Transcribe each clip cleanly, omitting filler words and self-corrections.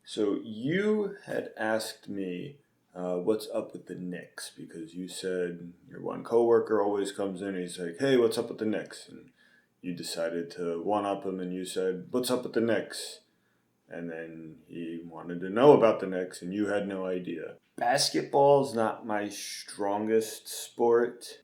So you had asked me what's up with the Knicks because you said your one coworker always comes in and he's like, "Hey, what's up with the Knicks?" And you decided to one up him and you said, "What's up with the Knicks?" And then he wanted to know about the Knicks and you had no idea. Basketball's not my strongest sport.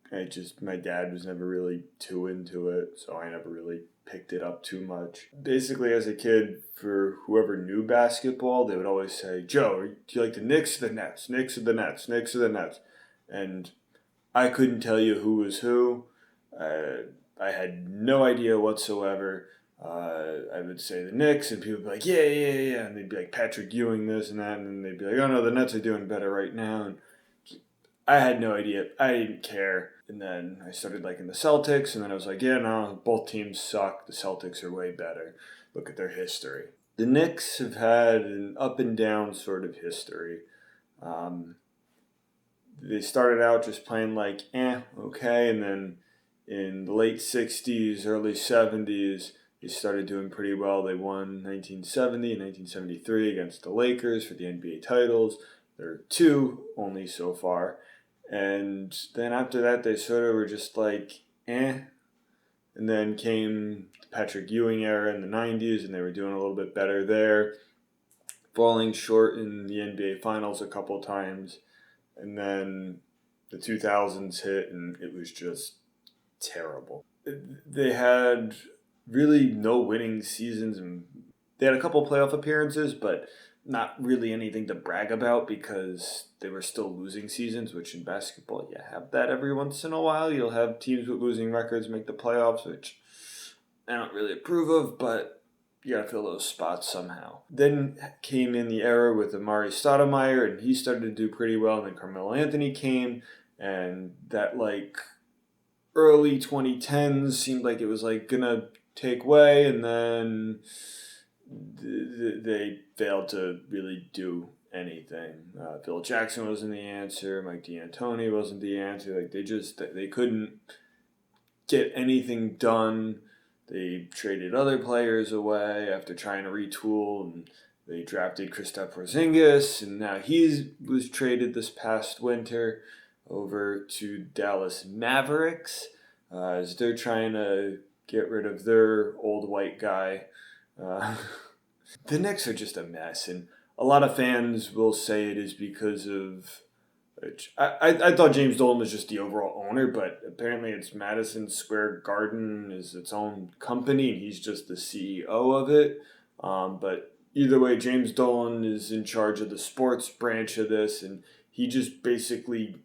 My dad was never really too into it, so I never really picked it up too much. Basically, as a kid, for whoever knew basketball, they would always say, "Joe, do you like the Knicks or the Nets? Knicks or the Nets? Knicks or the Nets?" And I couldn't tell you who was who. I had no idea whatsoever. I would say the Knicks, and people would be like, "Yeah, yeah, yeah," and they'd be like, "Patrick Ewing this and that," and then they'd be like, "Oh no, the Nets are doing better right now." And I had no idea. I didn't care. And then I started liking the Celtics, and then I was like, "Yeah, no, both teams suck. The Celtics are way better. Look at their history." The Knicks have had an up and down sort of history. Um, they started out just playing like, okay, and then in the late 60s, early 70s, they started doing pretty well. They won 1970 and 1973 against the Lakers for the NBA titles. There are two only so far. And then after that, they sort of were just like, And then came the Patrick Ewing era in the 90s, and they were doing a little bit better there, falling short in the NBA Finals a couple times. And then the 2000s hit, and it was just terrible. They had really no winning seasons, and they had a couple playoff appearances, but not really anything to brag about because they were still losing seasons, which in basketball, you have that every once in a while. You'll have teams with losing records make the playoffs, which I don't really approve of, but you gotta fill those spots somehow. Then came in the era with Amari Stoudemire, and he started to do pretty well, and then Carmelo Anthony came, and that early 2010s seemed like it was gonna take way, and then they failed to really do anything. Phil Jackson wasn't the answer. Mike D'Antoni wasn't the answer. They couldn't get anything done. They traded other players away after trying to retool, and they drafted Kristaps Porzingis, and now he was traded this past winter over to Dallas Mavericks as they're trying to get rid of their old white guy. The Knicks are just a mess, and a lot of fans will say it is because of. I thought James Dolan was just the overall owner, but apparently it's Madison Square Garden is its own company, and he's just the CEO of it. But either way, James Dolan is in charge of the sports branch of this, and he just basically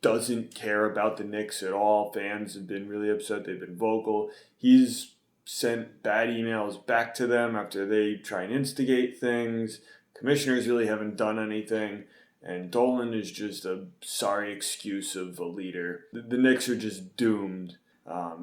doesn't care about the Knicks at all. Fans have been really upset. They've been vocal. He's sent bad emails back to them after they try and instigate things. Commissioners really haven't done anything. And Dolan is just a sorry excuse of a leader. The Knicks are just doomed.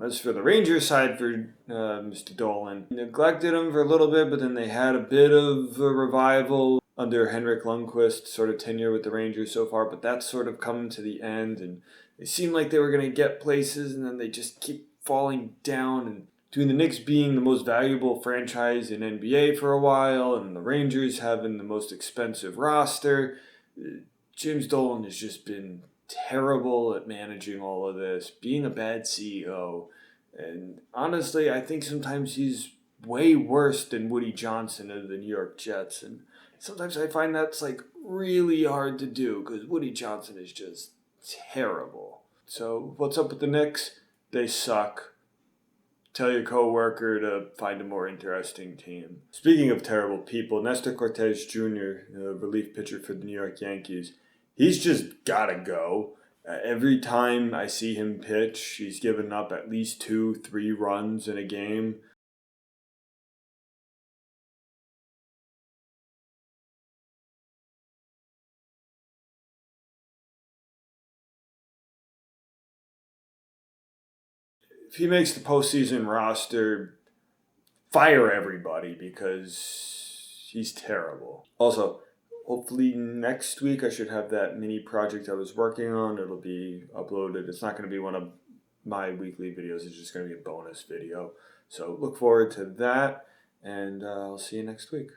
As for the Rangers side for Mr. Dolan, neglected him for a little bit, but then they had a bit of a revival under Henrik Lundqvist's sort of tenure with the Rangers so far, but that's sort of come to the end, and they seemed like they were going to get places, and then they just keep falling down. And between the Knicks being the most valuable franchise in NBA for a while, and the Rangers having the most expensive roster, James Dolan has just been terrible at managing all of this, being a bad CEO. And honestly, I think sometimes he's way worse than Woody Johnson of the New York Jets. And sometimes I find that's really hard to do because Woody Johnson is just terrible. So what's up with the Knicks? They suck. Tell your coworker to find a more interesting team. Speaking of terrible people, Nestor Cortez Jr., relief pitcher for the New York Yankees, he's just gotta go. Every time I see him pitch, he's given up at least 2-3 runs in a game. If he makes the postseason roster, fire everybody because he's terrible. Also, hopefully next week I should have that mini project I was working on. It'll be uploaded. It's not going to be one of my weekly videos. It's just going to be a bonus video. So look forward to that, and I'll see you next week.